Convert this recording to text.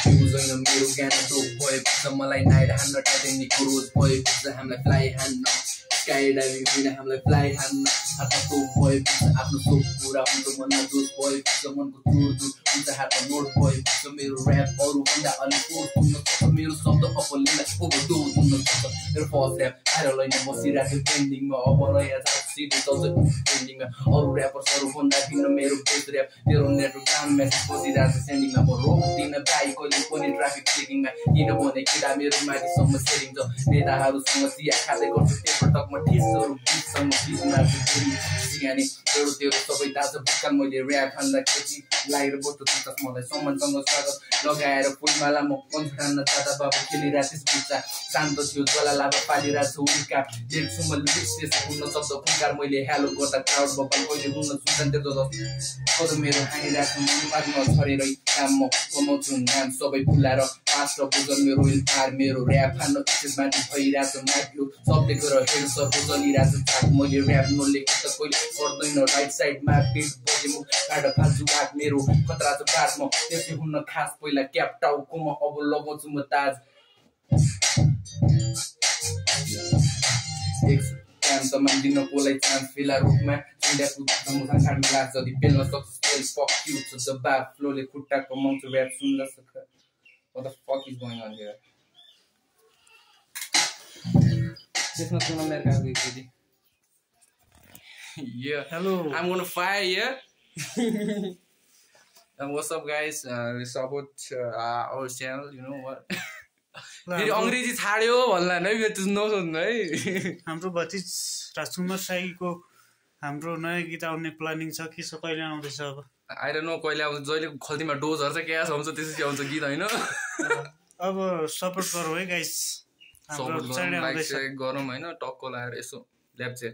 Fuse होइन मेरो ज्ञान डोप भएको छ मलाई नाइट हान्न टाइटेनिकको रोज भएको छ हामीलाई फ्लाइ हान्न स्काई डाइभिङ होइन हामीलाई फ्लाइ हान्न हातमा तोप भएको छ आफ्नो सोप पुरा हुन्छ मनमा जोस भएको छ मनको चोर जोस हुन्छ हातमा नोट भएको छ मेरो ऱ्याप अरूभन्दा अलिक फोर्स हुन सक्छ मेरो शब्द अपलिँदा ओभरडोज हुन सक्छ मेरो फर्स्ट ऱ्याप भाइरल होइन बसिरहेको ट्रेन्डिङमा अब नयाँ सिधै चल्छ ट्रेन्डिङमा अरू ऱ्यापर्सहरूभन्दा भिन्न मेरो बेस्ट ऱ्याप तेरो नेटवर्क डाउन मेसेज बसिरहेको छ सेन्डिङमा म रोक्दिनँ भाइ कहिले पनि ट्राफिक चेकिङमा किनभने केटा मेरो माथिसम्म सेटिङ छ नेताहरूसँग चिया खाँदै गर्छु पेपर टकमा ठिसहरू बिचसम्म बिचमा सिगानी तेरो तेरो सबै ताजा भुक्कान मैले ऱ्याप हान्दाखेरि लागेर बस्छु तुस मलाई सम्मानसँग स्वागत लगाएर फुलमाला म पन्छान्न जाँदा बाबु खेलिरहेको बुच्चा शान्त थियो ज्वाला लाभा पालिरहेको छु उल्का देख्छु म लिप्स हुन सक्छ फुलकार मैले हेलो गर्दा क्राउड बबल कहिले हुन सुन्छन् त्यो कदम मेरो हानिरहेको दिमागमा छरेरै काम म कमाउँछु नाम सबै फुलाएर पास्ट र बुझन मेरो इल्फार मेरो ऱ्याप हान्न माथि भइरहेको माइक्रो सबले गरेर हेड सर्को चलिरहेको छ मैले ऱ्याप नलेखेको त कहिले पर्दैन राइट साइडमा बिट बजे म काट फाल्छु आग मेरो खतरा छ बात म त्यसै हुन खास पहिला क्याप टाउको म अब लगाउँछु म ताज काम त मान्दिन कसलाई चान्स फेला रुखमा चिन्डाको मुखा खानु लाग्छ जति पेल्न सक्छु तेल फक यु छ जवाब फ्लोले खुट्टा कमाउँछु ऱ्याप सुन्दा सक What the fuck is going on here? Just not gonna let go, baby. Yeah. Hello. I'm gonna fire here. And what's up, guys? We support our channel. You know what? फेरि अंग्रेजी छाड्यो भन्ला नै फेरि नसोध्नु है हाम्रो भतिज राजकुमार साईको हाम्रो नयाँ गीत आउने प्लानिङ छ के छ कहिले आउँदैछ अब आई डोन्ट नो कहिले आउँछ जहिले खल्तीमा डोजहरु चाहिँ क्यास आउँछ त्यसपछि आउँछ गीत हैन अब सपोर्ट गरौ है गाइस हाम्रो च्यानल आउँदैछ गरौँ हैन टक्क लाएर यसो ल्याप्चे